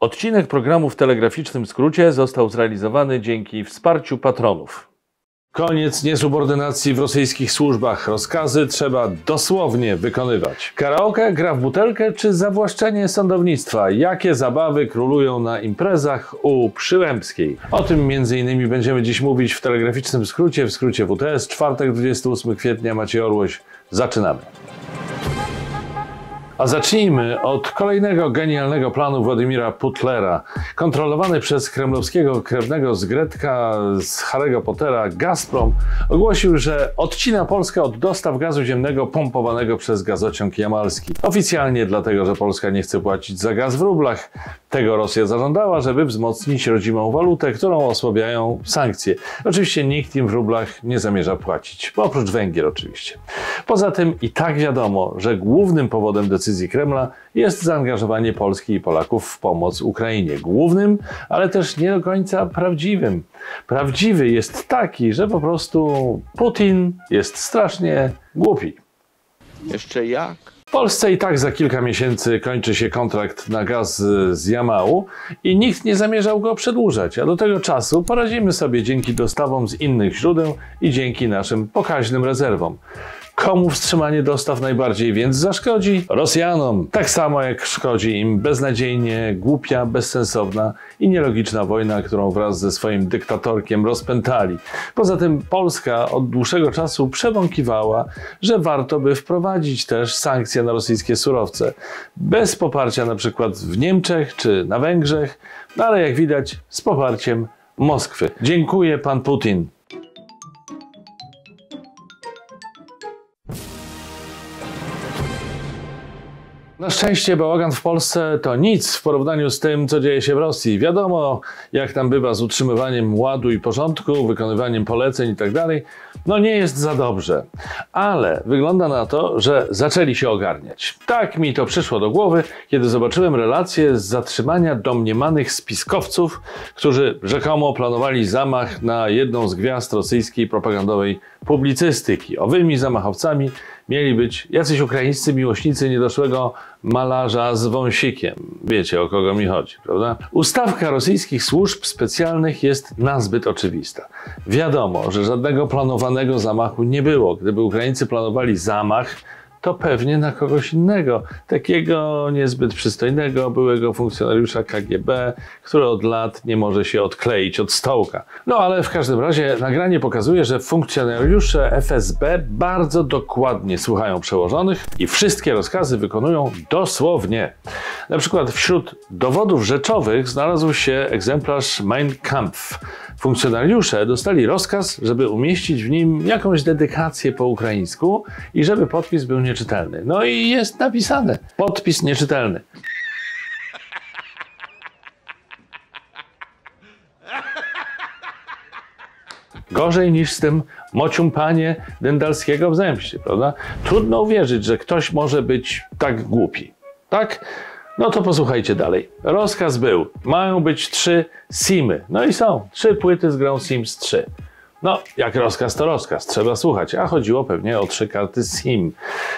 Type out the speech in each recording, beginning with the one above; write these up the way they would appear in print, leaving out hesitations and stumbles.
Odcinek programu w telegraficznym skrócie został zrealizowany dzięki wsparciu patronów. Koniec niesubordynacji w rosyjskich służbach. Rozkazy trzeba dosłownie wykonywać. Karaoke, gra w butelkę czy zawłaszczenie sądownictwa? Jakie zabawy królują na imprezach u Przyłębskiej? O tym m.in. będziemy dziś mówić w telegraficznym skrócie, w skrócie WTS. Czwartek, 28 kwietnia, Maciej Orłoś. Zaczynamy. A zacznijmy od kolejnego genialnego planu Władimira Putlera. Kontrolowany przez kremlowskiego krewnego z Gretka, z Harry'ego Pottera, Gazprom ogłosił, że odcina Polskę od dostaw gazu ziemnego pompowanego przez gazociąg jamalski. Oficjalnie dlatego, że Polska nie chce płacić za gaz w rublach. Tego Rosja zażądała, żeby wzmocnić rodzimą walutę, którą osłabiają sankcje. Oczywiście nikt im w rublach nie zamierza płacić, oprócz Węgier oczywiście. Poza tym i tak wiadomo, że głównym powodem decyzji Kremla jest zaangażowanie Polski i Polaków w pomoc Ukrainie. Głównym, ale też nie do końca prawdziwym. Prawdziwy jest taki, że po prostu Putin jest strasznie głupi. Jeszcze jak? W Polsce i tak za kilka miesięcy kończy się kontrakt na gaz z Jamału i nikt nie zamierzał go przedłużać, a do tego czasu poradzimy sobie dzięki dostawom z innych źródeł i dzięki naszym pokaźnym rezerwom. Komu wstrzymanie dostaw najbardziej więc zaszkodzi? Rosjanom. Tak samo jak szkodzi im beznadziejnie głupia, bezsensowna i nielogiczna wojna, którą wraz ze swoim dyktatorkiem rozpętali. Poza tym Polska od dłuższego czasu przebąkiwała, że warto by wprowadzić też sankcje na rosyjskie surowce. Bez poparcia na przykład w Niemczech czy na Węgrzech, no ale jak widać z poparciem Moskwy. Dziękuję, pan Putin. Na szczęście bałagan w Polsce to nic w porównaniu z tym, co dzieje się w Rosji. Wiadomo, jak tam bywa z utrzymywaniem ładu i porządku, wykonywaniem poleceń itd. No nie jest za dobrze. Ale wygląda na to, że zaczęli się ogarniać. Tak mi to przyszło do głowy, kiedy zobaczyłem relacje z zatrzymania domniemanych spiskowców, którzy rzekomo planowali zamach na jedną z gwiazd rosyjskiej propagandowej publicystyki. Owymi zamachowcami mieli być jacyś ukraińscy miłośnicy niedoszłego malarza z wąsikiem. Wiecie, o kogo mi chodzi, prawda? Ustawka rosyjskich służb specjalnych jest nazbyt oczywista. Wiadomo, że żadnego planowanego zamachu nie było. Gdyby Ukraińcy planowali zamach, to pewnie na kogoś innego, takiego niezbyt przystojnego byłego funkcjonariusza KGB, który od lat nie może się odkleić od stołka. No ale w każdym razie nagranie pokazuje, że funkcjonariusze FSB bardzo dokładnie słuchają przełożonych i wszystkie rozkazy wykonują dosłownie. Na przykład wśród dowodów rzeczowych znalazł się egzemplarz Mein Kampf. Funkcjonariusze dostali rozkaz, żeby umieścić w nim jakąś dedykację po ukraińsku i żeby podpis był nieczytelny. No i jest napisane: podpis nieczytelny. Gorzej niż z tym mociumpanie Dendalskiego w Zemście, prawda? Trudno uwierzyć, że ktoś może być tak głupi. Tak? No to posłuchajcie dalej. Rozkaz był, mają być 3 SIM-y. No i są 3 płyty z grą Sims 3. No, jak rozkaz to rozkaz, trzeba słuchać, a chodziło pewnie o 3 karty SIM.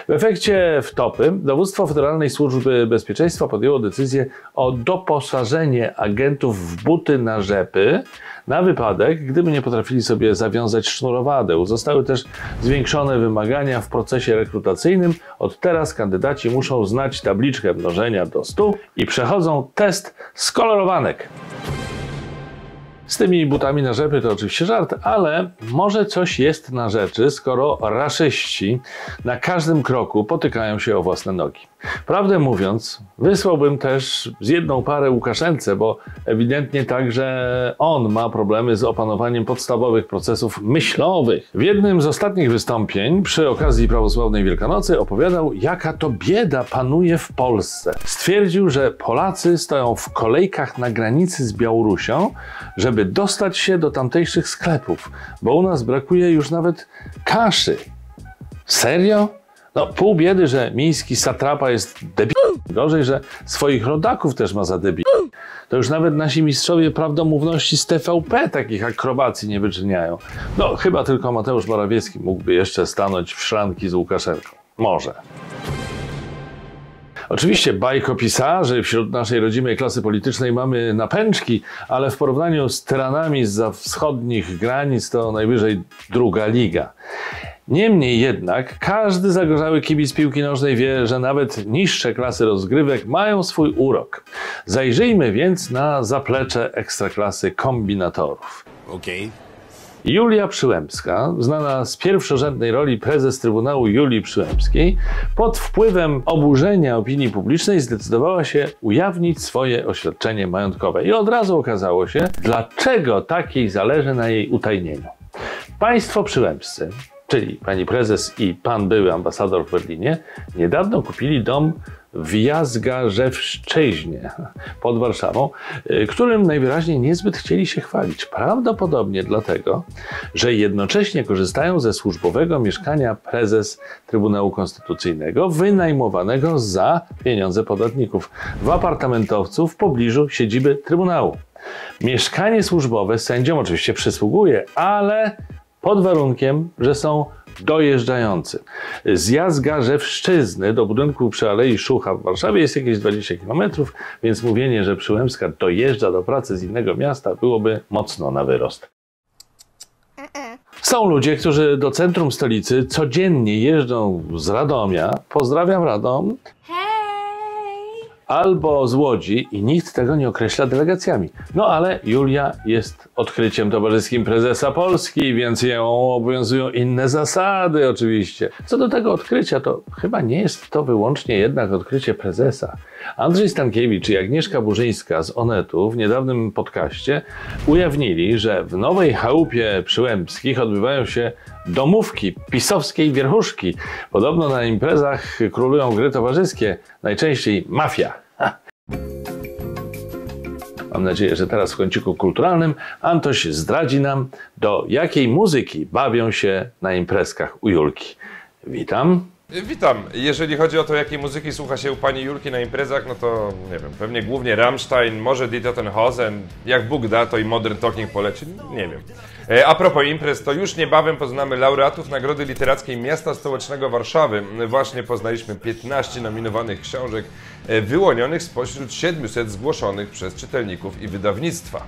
W efekcie wtopy dowództwo Federalnej Służby Bezpieczeństwa podjęło decyzję o doposażenie agentów w buty na rzepy na wypadek, gdyby nie potrafili sobie zawiązać sznurowadeł. Zostały też zwiększone wymagania w procesie rekrutacyjnym. Od teraz kandydaci muszą znać tabliczkę mnożenia do 100 i przechodzą test z kolorowanek. Z tymi butami na rzepy to oczywiście żart, ale może coś jest na rzeczy, skoro raszyści na każdym kroku potykają się o własne nogi. Prawdę mówiąc, wysłałbym też z jedną parę Łukaszence, bo ewidentnie także on ma problemy z opanowaniem podstawowych procesów myślowych. W jednym z ostatnich wystąpień przy okazji prawosławnej Wielkanocy opowiadał, jaka to bieda panuje w Polsce. Stwierdził, że Polacy stoją w kolejkach na granicy z Białorusią, żeby dostać się do tamtejszych sklepów, bo u nas brakuje już nawet kaszy. Serio? No pół biedy, że miejski satrapa jest debil. Gorzej, że swoich rodaków też ma za debil. To już nawet nasi mistrzowie prawdomówności z TVP takich akrobacji nie wyczyniają. No chyba tylko Mateusz Morawiecki mógłby jeszcze stanąć w szranki z Łukaszenką. Może. Oczywiście bajkopisarzy wśród naszej rodzimej klasy politycznej mamy napęczki, ale w porównaniu z tyranami zza wschodnich granic to najwyżej druga liga. Niemniej jednak każdy zagorzały kibic piłki nożnej wie, że nawet niższe klasy rozgrywek mają swój urok. Zajrzyjmy więc na zaplecze ekstraklasy kombinatorów. Okay. Julia Przyłębska, znana z pierwszorzędnej roli prezes Trybunału Julii Przyłębskiej, pod wpływem oburzenia opinii publicznej zdecydowała się ujawnić swoje oświadczenie majątkowe. I od razu okazało się, dlaczego tak jej zależy na jej utajnieniu. Państwo Przyłębscy, czyli pani prezes i pan były ambasador w Berlinie, niedawno kupili dom w Jazgarzewszczyźnie pod Warszawą, którym najwyraźniej niezbyt chcieli się chwalić. Prawdopodobnie dlatego, że jednocześnie korzystają ze służbowego mieszkania prezes Trybunału Konstytucyjnego wynajmowanego za pieniądze podatników w apartamentowcu w pobliżu siedziby Trybunału. Mieszkanie służbowe sędziom oczywiście przysługuje, ale pod warunkiem, że są dojeżdżający. Z Jazgarzewszczyzny do budynku przy Alei Szucha w Warszawie jest jakieś 20 km, więc mówienie, że Przyłębska dojeżdża do pracy z innego miasta byłoby mocno na wyrost. Są ludzie, którzy do centrum stolicy codziennie jeżdżą z Radomia, pozdrawiam Radom, albo z Łodzi i nikt tego nie określa delegacjami. No ale Julia jest odkryciem towarzyskim prezesa Polski, więc ją obowiązują inne zasady oczywiście. Co do tego odkrycia, to chyba nie jest to wyłącznie jednak odkrycie prezesa. Andrzej Stankiewicz i Agnieszka Burzyńska z Onetu w niedawnym podcaście ujawnili, że w nowej chałupie Przyłębskich odbywają się domówki pisowskiej wierchuszki. Podobno na imprezach królują gry towarzyskie, najczęściej mafia. Mam nadzieję, że teraz w kąciku kulturalnym Antoś zdradzi nam, do jakiej muzyki bawią się na imprezkach u Julki. Witam. Witam. Jeżeli chodzi o to, jakiej muzyki słucha się u pani Julki na imprezach, no to nie wiem, pewnie głównie Rammstein, może Die Totenhosen, jak Bóg da, to i Modern Talking poleci, nie wiem. A propos imprez, to już niebawem poznamy laureatów Nagrody Literackiej Miasta Stołecznego Warszawy. Właśnie poznaliśmy 15 nominowanych książek wyłonionych spośród 700 zgłoszonych przez czytelników i wydawnictwa.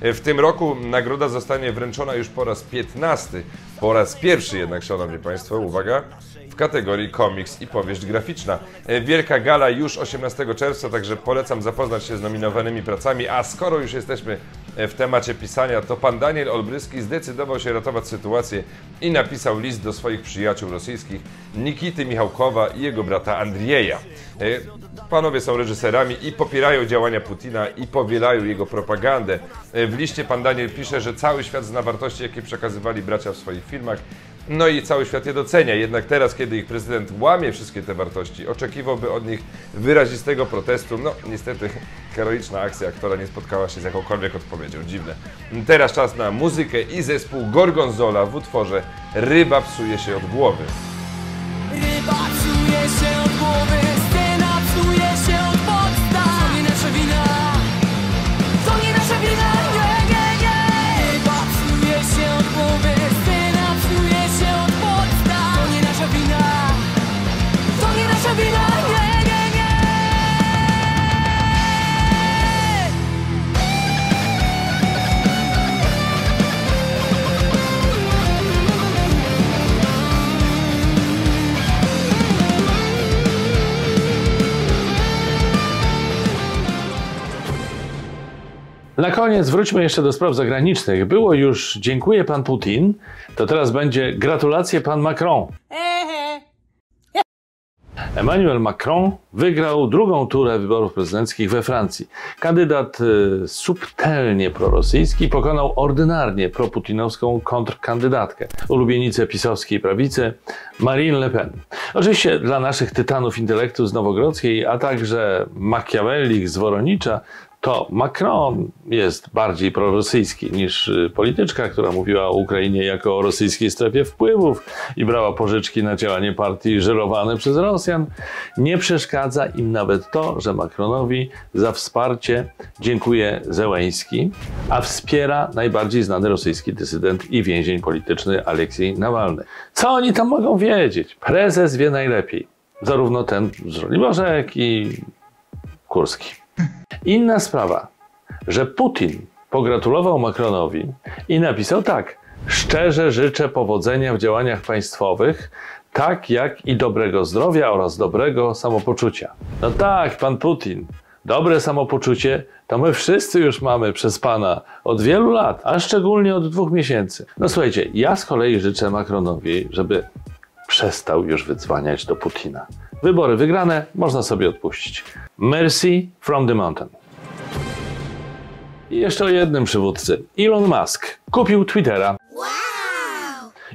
W tym roku nagroda zostanie wręczona już po raz 15, po raz pierwszy jednak, szanowni państwo, uwaga, w kategorii komiks i powieść graficzna. Wielka gala już 18 czerwca, także polecam zapoznać się z nominowanymi pracami, a skoro już jesteśmy w temacie pisania, to pan Daniel Olbryski zdecydował się ratować sytuację i napisał list do swoich przyjaciół rosyjskich, Nikity Michałkowa i jego brata Andrieja. Panowie są reżyserami i popierają działania Putina i powielają jego propagandę. W liście pan Daniel pisze, że cały świat zna wartości, jakie przekazywali bracia w swoich filmach, no i cały świat je docenia. Jednak teraz, kiedy ich prezydent łamie wszystkie te wartości, oczekiwałby od nich wyrazistego protestu. No niestety heroiczna akcja aktora nie spotkała się z jakąkolwiek odpowiedzią. Dziwne. Teraz czas na muzykę i zespół Gorgonzola w utworze Ryba psuje się od głowy. Ryba psuje się od głowy, scena psuje się od podstaw. To nie nasza wina, to nie nasza wina, nie, nie, nie. Ryba psuje się od głowy, scena psuje się od podstaw. To nie nasza wina, to nie nasza wina, nie, nie, nie. Na koniec wróćmy jeszcze do spraw zagranicznych. Było już dziękuję pan Putin, to teraz będzie gratulacje pan Macron. Emmanuel Macron wygrał drugą turę wyborów prezydenckich we Francji. Kandydat subtelnie prorosyjski pokonał ordynarnie proputinowską kontrkandydatkę, ulubienicę pisowskiej prawicy Marine Le Pen. Oczywiście dla naszych tytanów intelektu z Nowogrodzkiej, a także Machiavellik z Woronicza, to Macron jest bardziej prorosyjski niż polityczka, która mówiła o Ukrainie jako o rosyjskiej strefie wpływów i brała pożyczki na działanie partii żyrowane przez Rosjan. Nie przeszkadza im nawet to, że Macronowi za wsparcie dziękuje Zełenski, a wspiera najbardziej znany rosyjski dysydent i więzień polityczny Aleksiej Nawalny. Co oni tam mogą wiedzieć? Prezes wie najlepiej. Zarówno ten z Żoliborza, jak i Kurski. Inna sprawa, że Putin pogratulował Macronowi i napisał tak: szczerze życzę powodzenia w działaniach państwowych, tak jak i dobrego zdrowia oraz dobrego samopoczucia. No tak, pan Putin, dobre samopoczucie to my wszyscy już mamy przez pana od wielu lat, a szczególnie od 2 miesięcy. No słuchajcie, ja z kolei życzę Macronowi, żeby przestał już wydzwaniać do Putina. Wybory wygrane, można sobie odpuścić. Mercy from the mountain. I jeszcze o jednym przywódcy. Elon Musk kupił Twittera.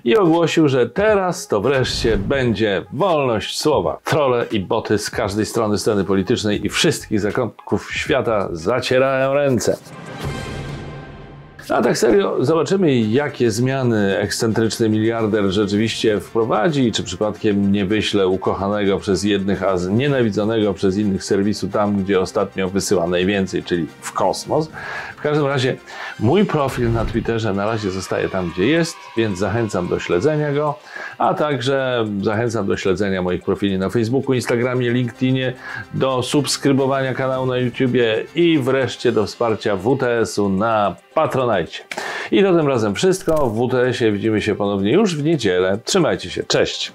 I ogłosił, że teraz to wreszcie będzie wolność słowa. Trolle i boty z każdej strony sceny politycznej i wszystkich zakątków świata zacierają ręce. A tak serio, zobaczymy, jakie zmiany ekscentryczny miliarder rzeczywiście wprowadzi, czy przypadkiem nie wyśle ukochanego przez jednych, a znienawidzonego przez innych serwisu tam, gdzie ostatnio wysyła najwięcej, czyli w kosmos. W każdym razie mój profil na Twitterze na razie zostaje tam, gdzie jest, więc zachęcam do śledzenia go, a także zachęcam do śledzenia moich profili na Facebooku, Instagramie, LinkedInie, do subskrybowania kanału na YouTubie i wreszcie do wsparcia WTS-u na Patronite. I to tym razem wszystko. W WTS-ie widzimy się ponownie już w niedzielę. Trzymajcie się. Cześć!